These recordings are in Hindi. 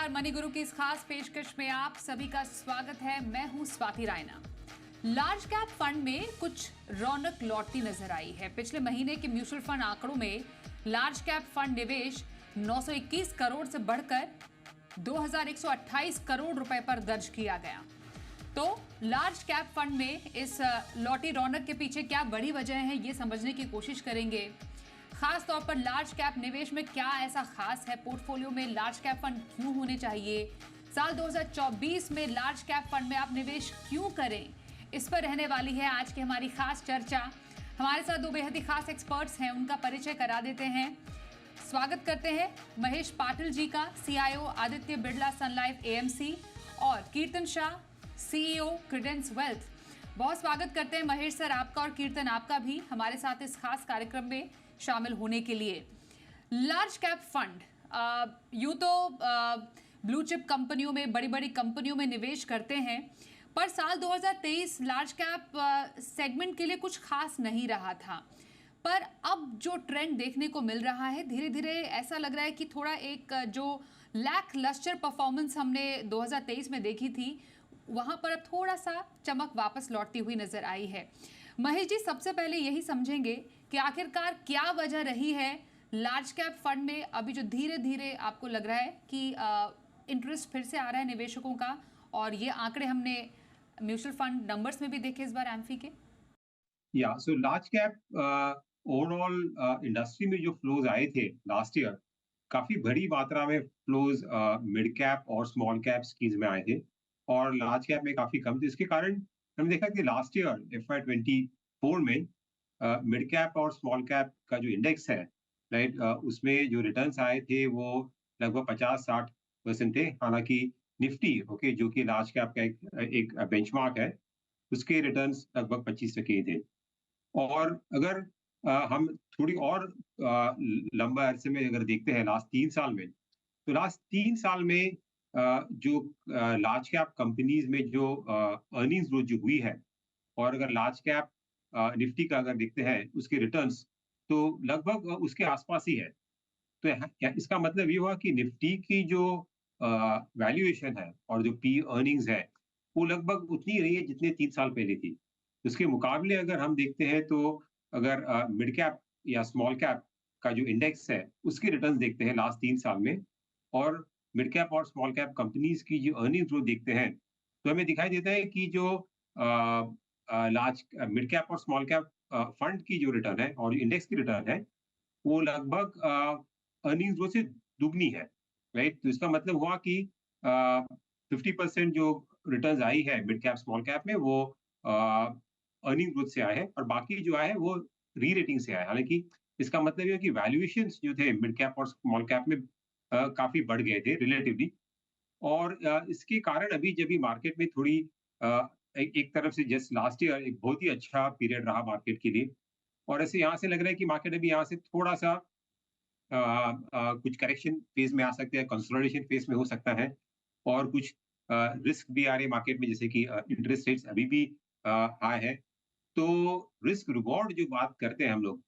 नमस्कार। मनी गुरु की इस खास पेशकश में आप सभी का स्वागत है। मैं हूं Swati Raina. Large cap fund में कुछ रौनक लौटती नजर आई है। पिछले महीने के म्यूचुअल फंड आंकड़ों में लार्ज कैप फंड निवेश 921 करोड़ से बढ़कर 2128 करोड़ रुपए पर दर्ज किया गया। तो लार्ज कैप फंड में इस लौटी रौनक के पीछे क्या बड़ी वजह है, ये समझने की कोशिश करेंगे। खास तौर पर लार्ज कैप निवेश में क्या ऐसा खास है, पोर्टफोलियो में लार्ज कैप फंड क्यों होने चाहिए, साल 2024 में लार्ज कैप फंड में आप निवेश क्यों करें, इस पर रहने वाली है आज की हमारी खास चर्चा। हमारे साथ दो बेहद ही खास एक्सपर्ट्स हैं, उनका परिचय करा देते हैं। स्वागत करते हैं महेश पाटिल जी का, CIO आदित्य बिरला सन लाइफ AMC, और कीर्तन शाह, CEO क्रेडेंस वेल्थ। बहुत स्वागत करते हैं महेश सर आपका और कीर्तन आपका भी हमारे साथ इस खास कार्यक्रम में शामिल होने के लिए। लार्ज कैप फंड यूं तो ब्लू चिप कंपनियों में, बड़ी बड़ी कंपनियों में निवेश करते हैं, पर साल 2023 लार्ज कैप सेगमेंट के लिए कुछ खास नहीं रहा था। पर अब जो ट्रेंड देखने को मिल रहा है, धीरे धीरे ऐसा लग रहा है कि थोड़ा एक जो लैक लस्टर परफॉर्मेंस हमने 2023 में देखी थी, वहां पर अब थोड़ा सा चमक वापस लौटती हुई नजर आई है। महेश जी, सबसे पहले यही समझेंगे कि आखिरकार क्या वजह रही है लार्ज कैप फंड में अभी जो धीरे धीरे आपको लग रहा है कि इंटरेस्ट फिर से आ रहा है निवेशकों का, और ये आंकड़े हमने म्यूचुअल फंड नंबर्स में भी देखे इस बार एम्फी के। So large cap overall industry में जो फ्लोज आए थे लास्ट ईयर, काफी बड़ी मात्रा में फ्लोज मिड कैप और स्मॉल कैप स्कीज में आए थे और लार्ज कैप में काफी कम थे। इसके कारण हमने देखा कि लास्ट ईयर FY24 में मिड कैप और स्मॉल कैप का जो इंडेक्स है, राइट, उसमें जो रिटर्न्स आए थे वो लगभग 50-60% थे। हालांकि निफ्टी, ओके, जो कि लार्ज कैप का एक बेंचमार्क है, उसके रिटर्न्स लगभग 25% ही थे। और अगर हम थोड़ी और लंबा अरसे में अगर देखते हैं लास्ट 3 साल में, तो लास्ट 3 साल में जो लार्ज कैप कंपनीज में जो अर्निंग्स ग्रोथ जो हुई है, और अगर लार्ज कैप निफ्टी का अगर देखते हैं उसके रिटर्न्स, तो लगभग उसके आसपास ही है। तो इसका मतलब ये हुआ कि निफ्टी की जो वैल्यूएशन है और जो पी अर्निंग्स है, वो लगभग उतनी रही है जितने 3 साल पहले थी। उसके मुकाबले अगर हम देखते हैं, तो अगर मिड कैप या स्मॉल कैप का जो इंडेक्स है, उसके रिटर्न्स देखते हैं लास्ट 3 साल में, और मिड कैप और स्मॉल कैप कंपनीज की जो अर्निंग्स ग्रोथ देखते हैं, तो हमें दिखाई देता है कि जो लार्ज मिड कैप और स्मॉल कैप फंड की जो रिटर्न है और इंडेक्स की रिटर्न है, वो लगभग अर्निंग्स ग्रोथ से दुगनी है, राइट। तो इसका मतलब हुआ कि 50% जो रिटर्न्स आई है मिड कैप स्मॉल कैप में, वो अर्निंग ग्रोथ से आए हैं, और बाकी जो आए हैं वो री रेटिंग से आए। हालांकि इसका मतलब ये कि वैल्यूएशंस जो थे मिड कैप और स्मॉल कैप में काफी बढ़ गए थे रिलेटिवली। और इसके कारण अभी जब भी मार्केट में थोड़ी एक तरफ से जस्ट लास्ट ईयर एक बहुत ही अच्छा पीरियड रहा मार्केट के लिए, और ऐसे यहाँ से लग रहा है कि मार्केट अभी यहाँ से थोड़ा सा कुछ करेक्शन फेज में आ सकते हैं, कंसोलिडेशन फेज में हो सकता है, और कुछ रिस्क भी आ रहे हैं मार्केट में, जैसे कि इंटरेस्ट रेट्स अभी भी हाई है। तो रिस्क रिवॉर्ड जो बात करते हैं हम लोग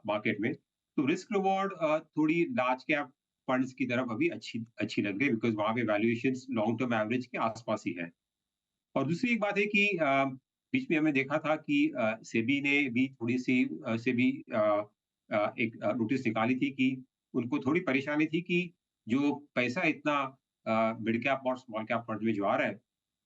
मार्केट में, तो रिस्क रिवॉर्ड थोड़ी लार्ज कैप फंड्स की तरफ अभी अच्छी अच्छी लग रही है, बिकॉज वहां पे वैल्यूएशंस लॉन्ग टर्म एवरेज के आसपास ही है। और दूसरी एक बात है कि बीच में हमने देखा था कि सेबी ने भी थोड़ी सी सेबी एक नोटिस निकाली थी कि उनको थोड़ी परेशानी थी कि जो पैसा इतना मिड कैप और स्मॉल कैप फंड में जो आ रहा है,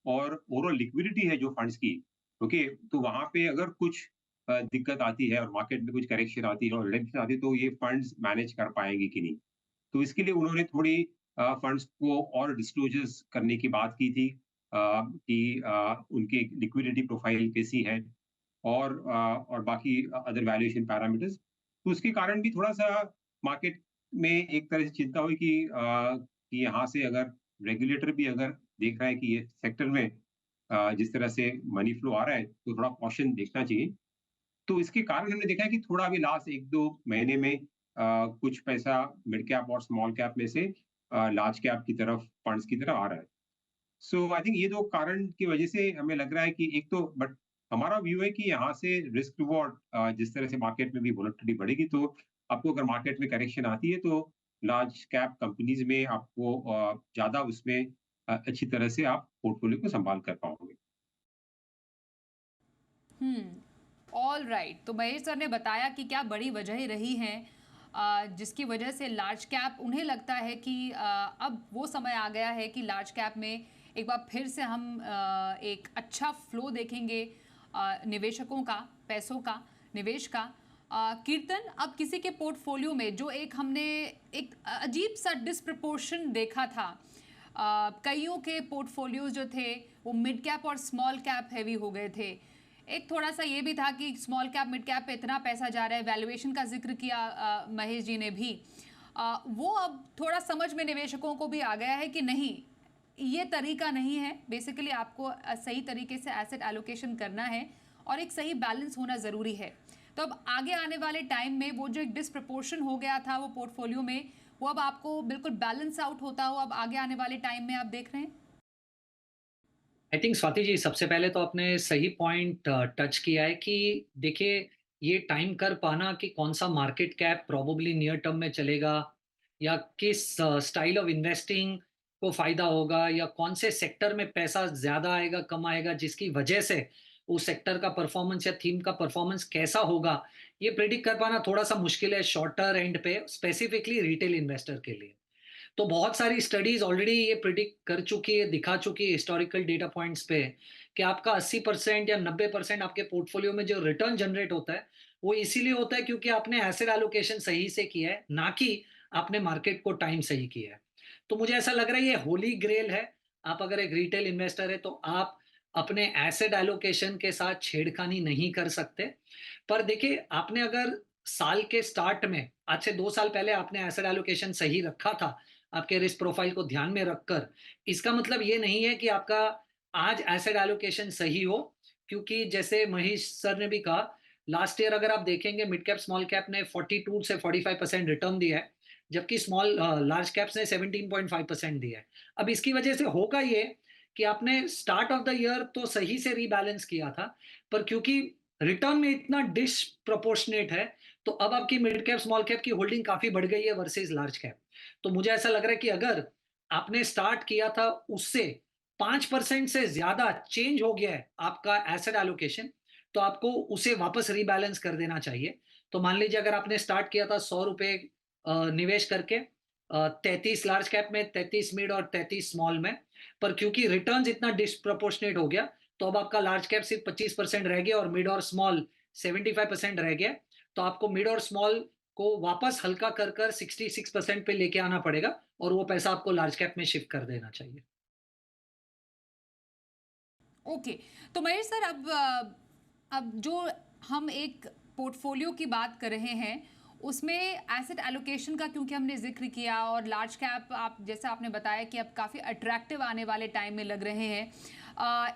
और ओवरऑल लिक्विडिटी है जो फंड्स की, ओके, तो वहां पे अगर कुछ दिक्कत आती है और मार्केट में कुछ करेक्शन आती है और रिडक्शन आती है, तो ये फंड्स मैनेज कर पाएंगे कि नहीं। तो इसके लिए उन्होंने थोड़ी फंड्स को और डिस्क्लोजर्स करने की बात की थी, कि उनके लिक्विडिटी प्रोफाइल कैसी है, और बाकी अदर वैल्यूएशन पैरामीटर्स। तो उसके कारण भी थोड़ा सा मार्केट में एक तरह से चिंता हुई कि यहाँ से अगर रेगुलेटर भी अगर देख रहा है कि ये सेक्टर में जिस तरह से मनी फ्लो आ रहा है, तो थोड़ा कॉशन देखना चाहिए। तो इसके कारण हमने देखा है कि थोड़ा अभी लास्ट 1-2 महीने में कुछ पैसा मिड कैप और स्मॉल कैप में से लार्ज कैप की तरफ, फंड्स की तरफ आ रहा है। सो आई थिंक ये 2 कारण की वजह से हमें लग रहा है कि एक तो, बट हमारा व्यू है कि यहाँ से रिस्क रिवॉर्ड जिस तरह से मार्केट में भी वोलेटिलिटी बढ़ेगी, तो आपको अगर मार्केट में करेक्शन आती है, तो लार्ज कैप कंपनीज में आपको ज़्यादा उसमें अच्छी तरह से आप पोर्टफोलियो को संभाल कर पाओगे। All right. तो महेश सर ने बताया कि क्या बड़ी वजह रही हैं जिसकी वजह से लार्ज कैप उन्हें लगता है कि अब वो समय आ गया है कि लार्ज कैप में एक बार फिर से हम एक अच्छा फ्लो देखेंगे निवेशकों का, पैसों का, निवेश का। कीर्तन, अब किसी के पोर्टफोलियो में जो एक हमने एक अजीब सा डिस्प्रपोर्शन देखा था, कईयों के पोर्टफोलियोज जो थे वो मिड कैप और स्मॉल कैप हैवी हो गए थे। एक थोड़ा सा ये भी था कि स्मॉल कैप मिड कैप पे इतना पैसा जा रहा है, वैल्यूएशन का जिक्र किया महेश जी ने भी। वो अब थोड़ा समझ में निवेशकों को भी आ गया है कि नहीं, ये तरीका नहीं है। बेसिकली आपको सही तरीके से एसेट एलोकेशन करना है और एक सही बैलेंस होना ज़रूरी है। तो अब आगे आने वाले टाइम में वो जो एक डिस्प्रपोर्शन हो गया था वो पोर्टफोलियो में, वो अब आपको बिल्कुल बैलेंस आउट होता हो अब आगे आने वाले टाइम में आप देख रहे हैं? आई थिंक स्वाति जी, सबसे पहले तो आपने सही पॉइंट टच किया है कि देखिए, ये टाइम कर पाना कि कौन सा market cap probably near term में चलेगा या किस स्टाइल ऑफ इन्वेस्टिंग को फायदा होगा या कौन से सेक्टर में पैसा ज्यादा आएगा कम आएगा जिसकी वजह से उस सेक्टर का परफॉर्मेंस या थीम का परफॉर्मेंस कैसा होगा, ये प्रिडिक्ट कर पाना थोड़ा सा मुश्किल है शॉर्टर एंड पे, स्पेसिफिकली रिटेल इन्वेस्टर के लिए। तो बहुत सारी स्टडीज ऑलरेडी ये प्रिडिक्ट कर चुकी है, दिखा चुकी है हिस्टोरिकल डेटा पॉइंट्स पे कि आपका 80% या 90% आपके पोर्टफोलियो में जो रिटर्न जनरेट होता है, वो इसीलिए होता है क्योंकि आपने एसेट एलोकेशन सही से किया है, ना कि आपने मार्केट को टाइम सही किया है। तो मुझे ऐसा लग रहा है ये होली ग्रेल है। आप अगर एक रिटेल इन्वेस्टर है तो आप अपने एसेट एलोकेशन के साथ छेड़खानी नहीं कर सकते। पर देखिए, आपने अगर साल के स्टार्ट में आज से 2 साल पहले आपने एसेट एलोकेशन सही रखा था, आपके रिस्क प्रोफाइल को ध्यान में रखकर, इसका मतलब ये नहीं है कि आपका आज एसेट एलोकेशन सही हो, क्योंकि जैसे महेश सर ने भी कहा, लास्ट ईयर अगर आप देखेंगे मिड कैप स्मॉल कैप ने 42 से 45% रिटर्न दिया है, जबकि लार्ज कैप्स ने 17.5% दिया है। अब इसकी वजह से होगा ये कि आपने स्टार्ट ऑफ द ईयर तो सही से रीबैलेंस किया था, पर क्योंकि रिटर्न में इतना डिसप्रोपोर्शनेट है, तो अब आपकी मिड कैप स्मॉल कैप की होल्डिंग काफी बढ़ गई है वर्सेस लार्ज कैप। तो मुझे ऐसा लग रहा है कि अगर आपने स्टार्ट किया था उससे 5% से ज्यादा चेंज हो गया है आपका एसेट एलोकेशन, तो आपको उसे वापस रीबैलेंस कर देना चाहिए। तो मान लीजिए अगर आपने स्टार्ट किया था 100 रुपए निवेश करके 33 लार्ज कैप में, 33 मिड और 33 स्मॉल में, पर क्योंकि रिटर्न्स इतना डिस्प्रोपोर्शनेट हो गया, तो अब आपका लार्ज कैप सिर्फ 25% रह गया और मिड और स्मॉल 75% रह गया। तो आपको मिड और स्मॉल को वापस हल्का कर कर 66% पे लेके आना पड़ेगा और वो पैसा आपको लार्ज कैप में शिफ्ट कर देना चाहिए। ओके। तो महेश सर, अब जो हम एक पोर्टफोलियो की बात कर रहे हैं उसमें एसेट एलोकेशन का क्योंकि हमने जिक्र किया और लार्ज कैप आप जैसा आपने बताया कि अब काफ़ी अट्रैक्टिव आने वाले टाइम में लग रहे हैं,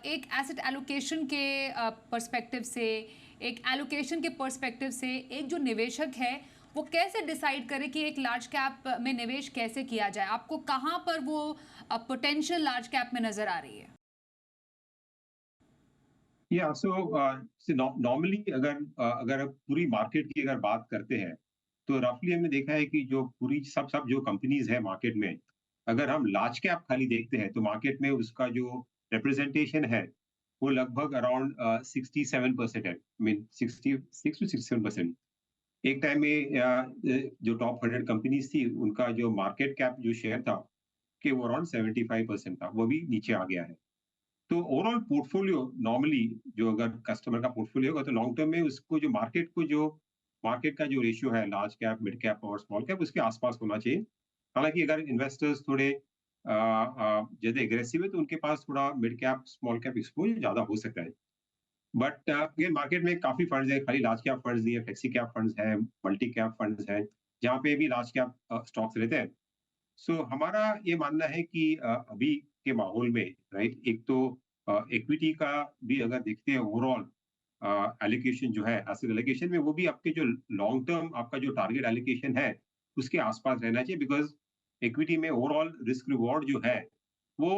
एक एसेट एलोकेशन के पर्सपेक्टिव से, एक एलोकेशन के पर्सपेक्टिव से एक जो निवेशक है वो कैसे डिसाइड करे कि एक लार्ज कैप में निवेश कैसे किया जाए? आपको कहाँ पर वो पोटेंशियल लार्ज कैप में नज़र आ रही है? या सो नॉर्मली अगर आप पूरी मार्केट की अगर बात करते हैं, तो रफली हमने देखा है कि जो पूरी सब सब जो कंपनीज है मार्केट में, अगर हम लार्ज कैप खाली देखते हैं तो मार्केट में उसका जो रिप्रेजेंटेशन है वो लगभग अराउंड 67% है। Mean 66 to 67%। एक टाइम में जो टॉप 100 कंपनीज थी उनका जो मार्केट कैप जो शेयर था कि वो अराउंड 75% था, वो भी नीचे आ गया है। तो ओवरऑल पोर्टफोलियो नॉर्मली जो अगर कस्टमर का पोर्टफोलियो होगा तो लॉन्ग टर्म में उसको जो मार्केट का जो रेशियो है लार्ज कैप, मिड कैप और स्मॉल कैप उसके आसपास होना चाहिए। हालांकि अगर इन्वेस्टर्स थोड़े ज्यादा एग्रेसिव है तो उनके पास थोड़ा mid cap small cap exposure ज्यादा हो सकता है। बट अगेन मार्केट में काफी फंड्स है, खाली लार्ज कैप फंड्स नहीं है, फ्लेक्सी कैप फंड्स है, मल्टी कैप फंड्स है, जहाँ पे भी लार्ज कैप स्टॉक्स रहते हैं। सो हमारा ये मानना है कि अभी के माहौल में राइट, एक तो इक्विटी का भी अगर देखते हैं ओवरऑल एलोकेशन जो है एसेट एलोकेशन में, वो भी आपके जो लॉन्ग टर्म आपका जो टारगेट एलोकेशन है उसके आसपास रहना चाहिए। बिकॉज इक्विटी में ओवरऑल रिस्क रिवॉर्ड जो है वो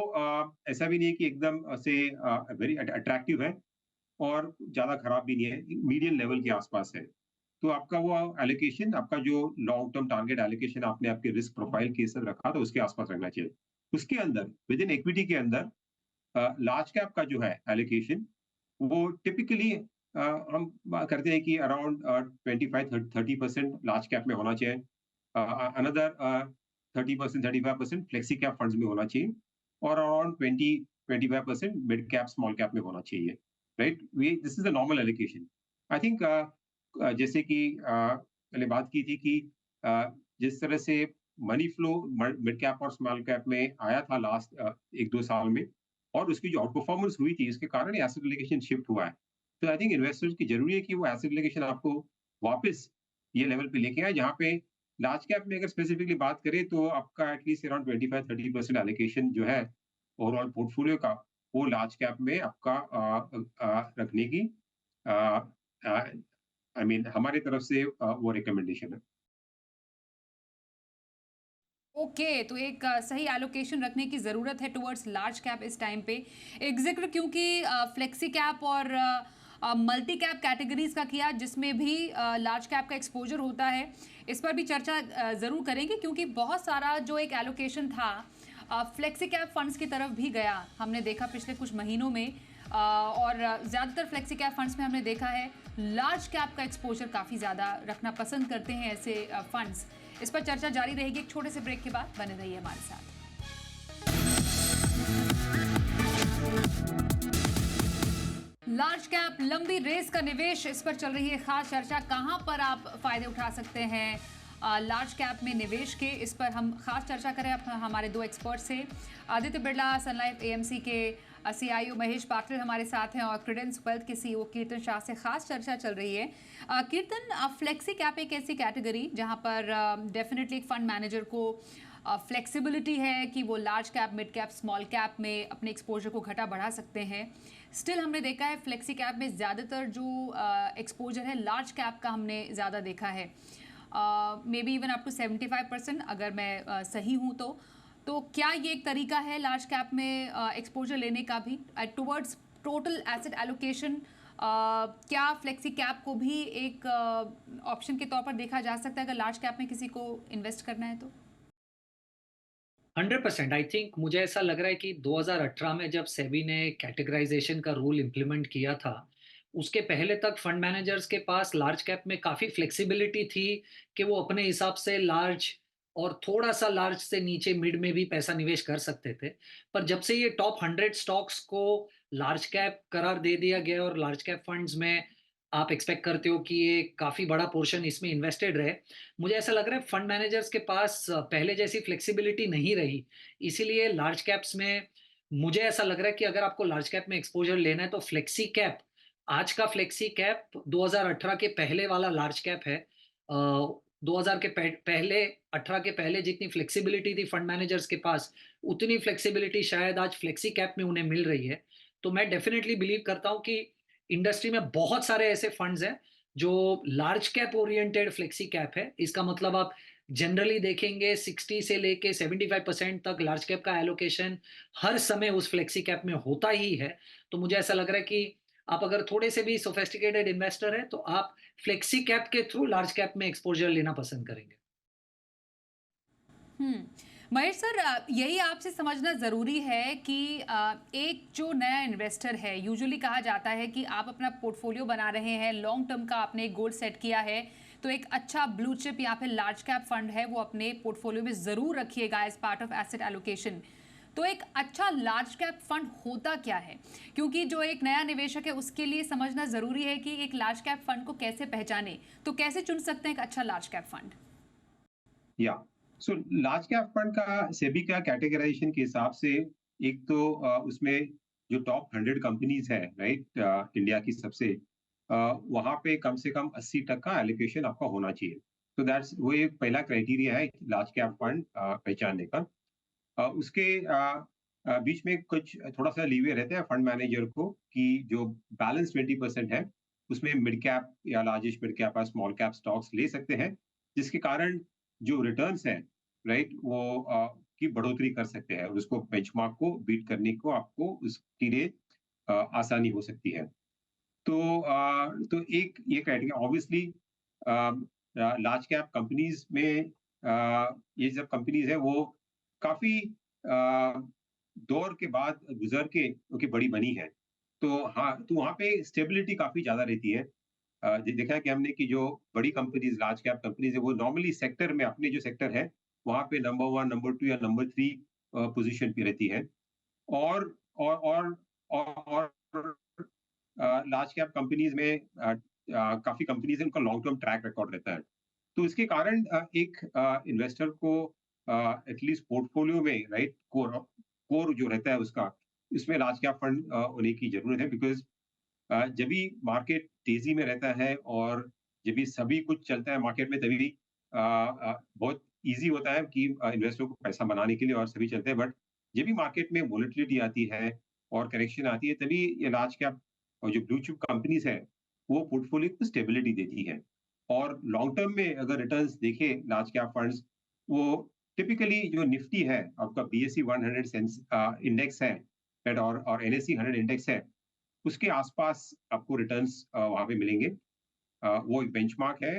ऐसा भी नहीं है कि एकदम से वेरी अट्रैक्टिव है और ज्यादा खराब भी नहीं है, मीडियम लेवल के आसपास है। तो आपका वो एलोकेशन, आपका जो लॉन्ग टर्म टारगेट एलोकेशन आपने आपके रिस्क प्रोफाइल के हिसाब रखा था उसके आसपास रखना चाहिए। उसके अंदर विद इन इक्विटी के अंदर लार्ज कैप का जो है एलोकेशन, वो टिपिकली हम करते हैं कि अराउंड 25-30% लार्ज कैप में होना चाहिए, अनदर 30%-35% फ्लेक्सी कैप फंड्स में होना चाहिए, और around 20-25% mid cap small cap में होना चाहिए, right? This is the normal allocation. I think जैसे कि पहले बात की थी कि जिस तरह से मनी फ्लो मिड कैप और स्मॉल कैप में आया था लास्ट 1-2 साल में, और उसकी जो आउट परफॉर्मेंस हुई थी, इसके कारण एसेट एलोकेशन शिफ्ट हुआ है। तो आई थिंक इन्वेस्टर्स की जरूरी है कि वो एसेट एलोकेशन आपको वापस ये लेवल पे लेके आए, जहाँ पे लार्ज कैप में अगर स्पेसिफिकली बात करें तो आपका एटलीस्ट अराउंड 25-30% एलोकेशन जो है ओवरऑल पोर्टफोलियो का, वो लार्ज कैप में आपका रखने की आई मीन हमारी तरफ से वो रिकमेंडेशन है। ओके, तो एक सही एलोकेशन रखने की ज़रूरत है टुवर्ड्स लार्ज कैप इस टाइम पे। एक ज़िक्र क्योंकि फ्लेक्सी कैप और मल्टी कैप कैटेगरीज का किया, जिसमें भी लार्ज कैप का एक्सपोजर होता है, इस पर भी चर्चा ज़रूर करेंगे, क्योंकि बहुत सारा जो एक एलोकेशन था फ्लेक्सी कैप फंड्स की तरफ भी गया, हमने देखा पिछले कुछ महीनों में। और ज़्यादातर फ्लेक्सी कैप फंड्स में हमने देखा है लार्ज कैप का एक्सपोजर काफ़ी ज़्यादा रखना पसंद करते हैं ऐसे फंड्स। इस पर चर्चा जारी रहेगी एक छोटे से ब्रेक के बाद, बने रहिए हमारे साथ। लार्ज कैप लंबी रेस का निवेश, इस पर चल रही है खास चर्चा। कहां पर आप फायदे उठा सकते हैं लार्ज कैप में निवेश के, इस पर हम खास चर्चा करें हमारे दो एक्सपर्ट से। आदित्य बिरला सन लाइफ एएमसी के सीईओ महेश पाटिल हमारे साथ हैं, और क्रेडेंस वेल्थ के सीईओ कीर्तन शाह से खास चर्चा चल रही है। कीर्तन, फ्लेक्सी कैप एक ऐसी कैटेगरी जहां पर डेफिनेटली एक फंड मैनेजर को फ्लेक्सिबिलिटी है कि वो large cap, mid cap, small cap में अपने एक्सपोजर को घटा बढ़ा सकते हैं। स्टिल हमने देखा है फ्लेक्सी कैप में ज़्यादातर जो एक्सपोजर है लार्ज कैप का हमने ज़्यादा देखा है, maybe even up to 75%, अगर मैं सही हूँ तो क्या ये एक तरीका है लार्ज कैप में एक्सपोजर लेने का भी टुवर्ड्स टोटल एसेट एलोकेशन? क्या फ्लेक्सी कैप को भी एक ऑप्शन के तौर पर देखा जा सकता है अगर लार्ज कैप में किसी को इन्वेस्ट करना है तो? 100% आई थिंक मुझे ऐसा लग रहा है कि 2018 में जब सेबी ने कैटेगराइजेशन का रूल इम्प्लीमेंट किया था, उसके पहले तक फंड मैनेजर्स के पास लार्ज कैप में काफ़ी फ्लेक्सिबिलिटी थी कि वो अपने हिसाब से लार्ज और थोड़ा-सा लार्ज से नीचे मिड में भी पैसा निवेश कर सकते थे। पर जब से ये टॉप 100 स्टॉक्स को लार्ज कैप करार दे दिया गया और लार्ज कैप फंड्स में आप एक्सपेक्ट करते हो कि ये काफ़ी बड़ा पोर्शन इसमें इन्वेस्टेड रहे, मुझे ऐसा लग रहा है फंड मैनेजर्स के पास पहले जैसी फ्लेक्सिबिलिटी नहीं रही। इसीलिए लार्ज कैप्स में मुझे ऐसा लग रहा है कि अगर आपको लार्ज कैप में एक्सपोज़र लेना है तो फ्लेक्सी कैप, आज का फ्लेक्सी कैप 2018 के पहले वाला लार्ज कैप है। 2000 के पहले 18 के पहले जितनी फ्लेक्सिबिलिटी थी फंड मैनेजर्स के पास, उतनी फ्लेक्सिबिलिटी शायद आज फ्लेक्सी कैप में उन्हें मिल रही है। तो मैं डेफ़िनिटली बिलीव करता हूँ कि इंडस्ट्री में बहुत सारे ऐसे फंड्स हैं जो large cap oriented flexi cap है। इसका मतलब आप जनरली देखेंगे 60 से लेके 75% तक लार्ज कैप का एलोकेशन हर समय उस फ्लेक्सी कैप में होता ही है। तो मुझे ऐसा लग रहा है कि आप अगर थोड़े से भी सोफिस्टिकेटेड इन्वेस्टर हैं, तो आप फ्लेक्सी कैप के थ्रू लार्ज कैप में एक्सपोज़र लेना पसंद करेंगे। हम्म। महेश सर, यही आपसे समझना ज़रूरी है कि एक जो नया इन्वेस्टर है, यूजुअली कहा जाता है कि आप अपना पोर्टफोलियो बना रहे हैं, लॉन्ग टर्म का आपने एक गोल सेट किया है, तो एक अच्छा ब्लू चिप या फिर लार्ज कैप फंड है वो अपने पोर्टफोलियो में ज़रूर रखिएगा as part of asset allocation. तो एक अच्छा लार्ज कैप फंड होता क्या है? क्योंकि जो एक नया निवेशक है उसके लिए समझना ज़रूरी है कि एक लार्ज कैप फंड को कैसे पहचाने, तो कैसे चुन सकते हैं एक अच्छा लार्ज कैप फंड? या सो लार्ज कैप फंड का सेबी का कैटेगराइजेशन के हिसाब से, एक तो उसमें जो टॉप 100 कंपनीज है, राइट, इंडिया की सबसे, वहां पे कम से कम 80% एलोकेशन आपका होना चाहिए। तो दैट्स वो एक पहला क्राइटेरिया है लार्ज कैप फंड पहचानने का। उसके बीच में कुछ थोड़ा सा लीवे रहता है फंड मैनेजर को कि जो बैलेंस 20% है, उसमें मिड कैप या लार्जेस्ट मिड कैप या स्मॉल कैप स्टॉक्स ले सकते हैं, जिसके कारण जो रिटर्न्स हैं, राइट, वो की बढ़ोतरी कर सकते हैं, और उसको बेंचमार्क को बीट करने को आपको उसके लिए आसानी हो सकती है। तो एक ये criteria obviously large cap companies में ये सब कंपनीज है वो काफी दौर के बाद गुजर के क्योंकि बड़ी बनी है, तो हाँ, तो वहाँ पे स्टेबिलिटी काफी ज्यादा रहती है। देखा है कि हमने कि जो बड़ी कंपनीज, लार्ज कैप कंपनीज है, वो नॉर्मली सेक्टर में, अपने जो सेक्टर है वहाँ पे नंबर 1, नंबर 2 या नंबर 3 पोजीशन पे रहती है। और और और और लार्ज कैप कंपनीज में काफी कंपनीज है, उनका लॉन्ग टर्म ट्रैक रिकॉर्ड रहता है। तो इसके कारण एक इन्वेस्टर को एटलीस्ट पोर्टफोलियो में, राइट, कोर कोर जो रहता है उसका, इसमें लार्ज कैप फंड होने की जरूरत है। बिकॉज जब भी मार्केट तेजी में रहता है और जब भी सभी कुछ चलता है मार्केट में, तभी बहुत इजी होता है कि इन्वेस्टर को पैसा बनाने के लिए, और सभी चलते हैं। बट जब भी मार्केट में वोलेटिलिटी आती है और करेक्शन आती है, तभी ये लार्ज कैप और जो ब्लू चिप कंपनीज है वो पोर्टफोलियो को स्टेबिलिटी देती है। और लॉन्ग टर्म में अगर रिटर्न्स देखें लार्ज कैप फंड्स, वो टिपिकली जो निफ्टी है आपका, BSE 100 इंडेक्स है, right, और NSE 100 इंडेक्स है, उसके आसपास आपको रिटर्न्स वहां पे मिलेंगे। वो एक बेंचमार्क है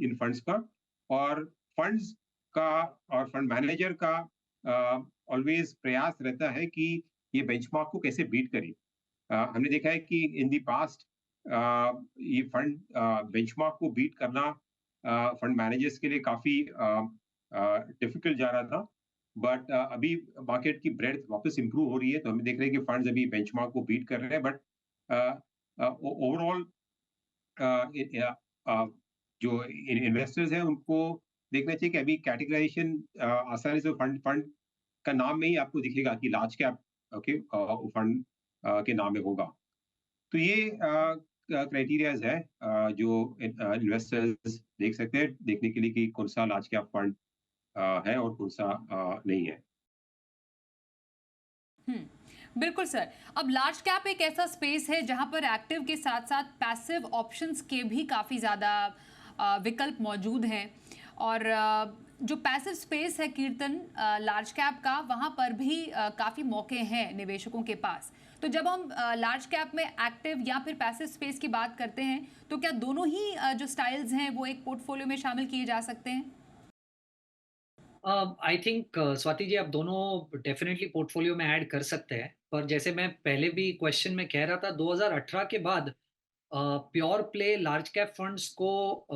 इन फंड्स का। और फंड्स का और फंड मैनेजर का ऑलवेज प्रयास रहता है कि ये बेंचमार्क को कैसे बीट करे। हमने देखा है कि इन दी पास्ट ये फंड बेंचमार्क को बीट करना फंड मैनेजर्स के लिए काफी डिफिकल्ट जा रहा था। बट अभी मार्केट की ब्रेड्थ वापस इंप्रूव हो रही है, तो हम देख रहे हैं कि फंड्स अभी बेंचमार्क को बीट कर रहे हैं। बट ओवरऑल जो इन्वेस्टर्स हैं उनको देखना चाहिए कि अभी कैटेगराइजेशन आसानी से फंड फंड का नाम में ही आपको दिखेगा कि लार्ज कैप, ओके, फंड के नाम में होगा। तो ये क्राइटेरियाज है जो इन्वेस्टर्स देख सकते हैं, देखने के लिए कि कौन सा लार्ज कैप फंड है और कौन सा नहीं है। बिल्कुल सर। अब लार्ज कैप एक ऐसा स्पेस है जहां पर एक्टिव के साथ साथ पैसिव ऑप्शंस के भी काफ़ी ज़्यादा विकल्प मौजूद हैं। और जो पैसिव स्पेस है कीर्तन लार्ज कैप का, वहां पर भी काफ़ी मौके हैं निवेशकों के पास। तो जब हम लार्ज कैप में एक्टिव या फिर पैसिव स्पेस की बात करते हैं, तो क्या दोनों ही जो स्टाइल्स हैं वो एक पोर्टफोलियो में शामिल किए जा सकते हैं? आई थिंक स्वाति जी, आप दोनों डेफिनेटली पोर्टफोलियो में ऐड कर सकते हैं। पर जैसे मैं पहले भी क्वेश्चन में कह रहा था, 2018 के बाद pure play large cap funds को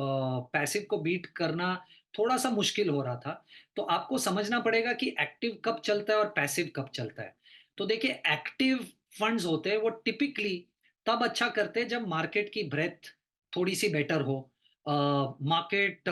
पैसिव को बीट करना थोड़ा सा मुश्किल हो रहा था। तो आपको समझना पड़ेगा कि एक्टिव कब चलता है और पैसिव कब चलता है। तो देखिए, एक्टिव फंड्स होते हैं वो टिपिकली तब अच्छा करते हैं जब मार्केट की ब्रेथ थोड़ी सी बेटर हो, मार्केट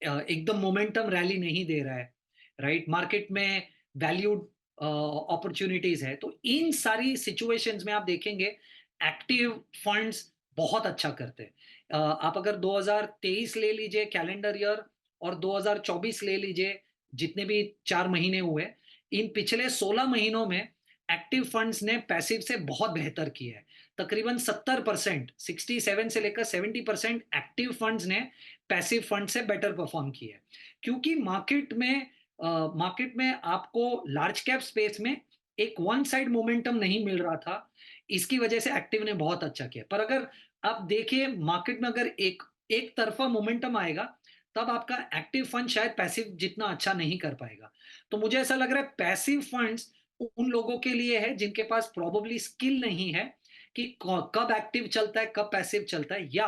एकदम मोमेंटम रैली नहीं दे रहा है, राइट, मार्केट में वैल्यूड अपॉर्चुनिटीज है। तो इन सारी सिचुएशंस में आप देखेंगे एक्टिव फंड्स बहुत अच्छा करते हैं। आप अगर 2023 ले लीजिए कैलेंडर ईयर, और 2024 ले लीजिए, जितने भी 4 महीने हुए, इन पिछले 16 महीनों में एक्टिव फंड्स ने पैसिव से बहुत बेहतर किया है। तकरीबन 70%, 67 से लेकर 70% एक्टिव फंड्स ने पैसिव फंड से बेटर परफॉर्म किया है। क्योंकि मार्केट में आपको लार्ज कैप स्पेस में एक वन साइड मोमेंटम नहीं मिल रहा था, इसकी वजह से एक्टिव ने बहुत अच्छा किया। पर अगर आप देखिए मार्केट में अगर एक तरफा मोमेंटम आएगा, तब आपका एक्टिव फंड शायद पैसिव जितना अच्छा नहीं कर पाएगा। तो मुझे ऐसा लग रहा है पैसिव फंड्स उन लोगों के लिए है जिनके पास प्रोबेबली स्किल नहीं है कि कब एक्टिव चलता है, कब पैसिव चलता है, या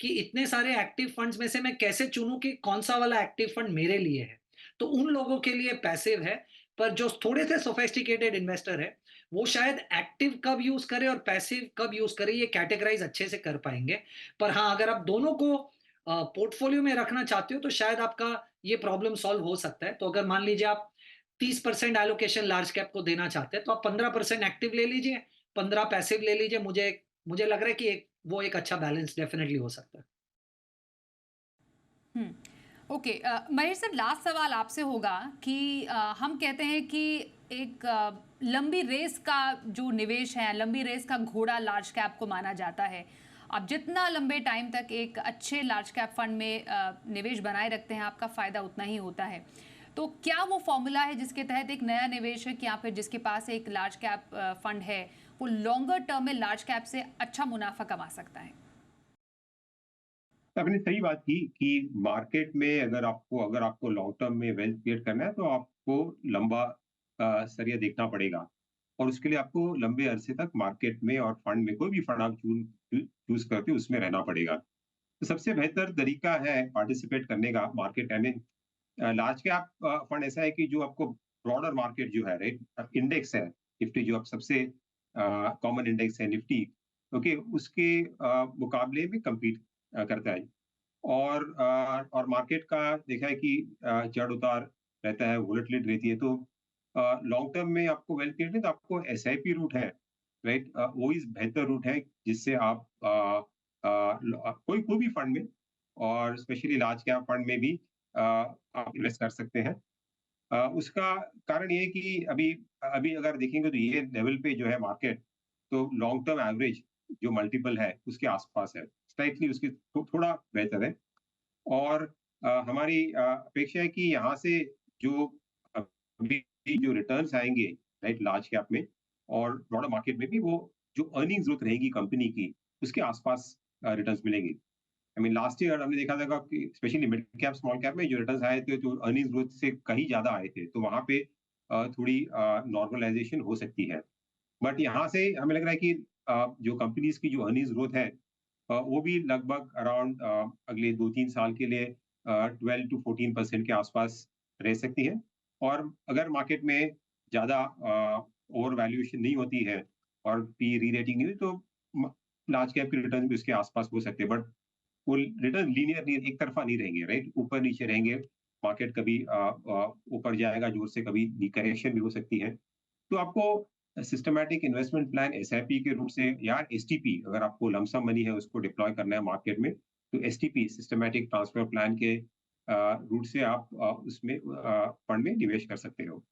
कि इतने सारे एक्टिव फंड्स में से मैं कैसे चुनूं कि कौन सा वाला एक्टिव फंड मेरे लिए है। तो उन लोगों के लिए पैसिव है। पर जो थोड़े से सोफिस्टिकेटेड इन्वेस्टर है, वो शायद एक्टिव कब यूज करे और पैसिव कब यूज करे ये कैटेगराइज अच्छे से कर पाएंगे। पर हाँ, अगर आप दोनों को पोर्टफोलियो में रखना चाहते हो तो शायद आपका ये प्रॉब्लम सॉल्व हो सकता है। तो अगर मान लीजिए आप 30% एलोकेशन लार्ज कैप को देना चाहते हैं, तो आप 15% एक्टिव ले लीजिए, 15 पैसिव ले लीजिए। मुझे लग रहा है कि वो एक अच्छा बैलेंस डेफिनेटली हो सकता है। ओके, महेश सर, लास्ट सवाल आपसे होगा कि हम कहते हैं कि एक लंबी रेस का जो निवेश है, लंबी रेस का घोड़ा लार्ज कैप को माना जाता है। आप जितना लंबे टाइम तक एक अच्छे लार्ज कैप फंड में निवेश बनाए रखते हैं, आपका फ़ायदा उतना ही होता है। तो क्या वो फॉर्मूला है जिसके तहत एक नया निवेशक या फिर जिसके पास एक लार्ज कैप फंड है, वो लॉन्गर टर्म में लार्ज कैप से अच्छा मुनाफा कमा सकता है? तो आपने सही बात की कि मार्केट में अगर आपको लॉन्ग टर्म में वेल्थ क्रिएट करना है, तो आपको लंबा सरिया देखना पड़ेगा और उसके लिए आपको लंबे अरसे तक मार्केट में और फंड में, कोई भी फंड आप चूज करते हो, उसमें रहना पड़ेगा। तो सबसे बेहतर तरीका है पार्टिसिपेट करने का मार्केट में। लार्ज कैप फंड ऐसा है कि जो आपको ब्रॉडर मार्केट जो है, राइट, इंडेक्स है निफ्टी, जो अब सबसे कॉमन इंडेक्स है निफ्टी, ओके, उसके मुकाबले में compete करता है। और मार्केट का देखा है कि चढ़ उतार रहता है, वोलेटिलिटी रहती है। तो लॉन्ग टर्म में आपको वेल्थ क्रिएट, तो आपको एसआईपी रूट है, राइट, वो इस बेहतर रूट है जिससे आप कोई भी फंड में, और स्पेशली लार्ज कैप फंड में भी आप इन्वेस्ट कर सकते हैं। उसका कारण ये है कि अभी अभी अगर देखेंगे तो ये लेवल पे जो है मार्केट, तो लॉन्ग टर्म एवरेज जो मल्टीपल है उसके आसपास है, स्लाइटली उसके थोड़ा बेहतर है। और हमारी अपेक्षा है कि यहाँ से जो अभी जो रिटर्न्स आएंगे, राइट, लार्ज कैप में और ब्रॉडर मार्केट में भी, वो जो अर्निंग्स ग्रोथ रहेगी कंपनी की, उसके आसपास रिटर्न्स मिलेंगे। आई मीन लास्ट ईयर हमने देखा था कि specially mid cap small cap में जो रिटर्न्स आए थे, जो अर्निंग्स ग्रोथ से कहीं ज्यादा आए थे, तो वहां पे थोड़ी नॉर्मलाइजेशन हो सकती है। बट यहाँ से हमें लग रहा है कि जो कंपनीज की जो अर्निंग्स ग्रोथ है, वो भी लगभग अराउंड अगले 2-3 साल के लिए 12 to 14% के आसपास रह सकती है। और अगर मार्केट में ज्यादा ओवर वैल्यूएशन नहीं होती है और पी री रेटिंग नहीं हुई, तो लार्ज कैप के रिटर्न भी उसके आसपास हो सकते हैं। बट वो रिटर्न लीनियर नहीं, एक तरफा नहीं रहेंगे, राइट, ऊपर नीचे रहेंगे। मार्केट कभी ऊपर जाएगा जोर से, कभी करेक्शन भी हो सकती है। तो आपको सिस्टमैटिक इन्वेस्टमेंट प्लान एसआईपी के रूप से, या एसटीपी, अगर आपको लमसम मनी है उसको डिप्लॉय करना है मार्केट में, तो एसटीपी सिस्टमैटिक ट्रांसफर प्लान के रूट से आप उसमें फंड में निवेश कर सकते हो।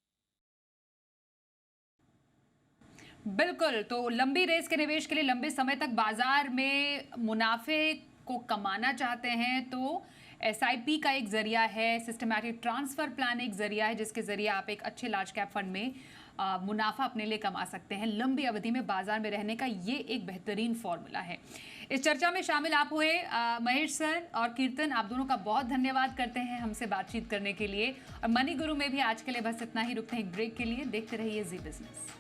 बिल्कुल, तो लंबी रेस के निवेश के लिए लंबे समय तक बाजार में मुनाफे को कमाना चाहते हैं तो एसआईपी का एक जरिया है, सिस्टमैटिक ट्रांसफर प्लान एक जरिया है जिसके जरिए आप एक अच्छे लार्ज कैप फंड में मुनाफा अपने लिए कमा सकते हैं। लंबी अवधि में बाजार में रहने का ये एक बेहतरीन फॉर्मूला है। इस चर्चा में शामिल आप हुए महेश सर और कीर्तन, आप दोनों का बहुत धन्यवाद करते हैं हमसे बातचीत करने के लिए। और मनी गुरु में भी आज के लिए बस इतना ही, रुकते हैं एक ब्रेक के लिए। देखते रहिए जी बिजनेस।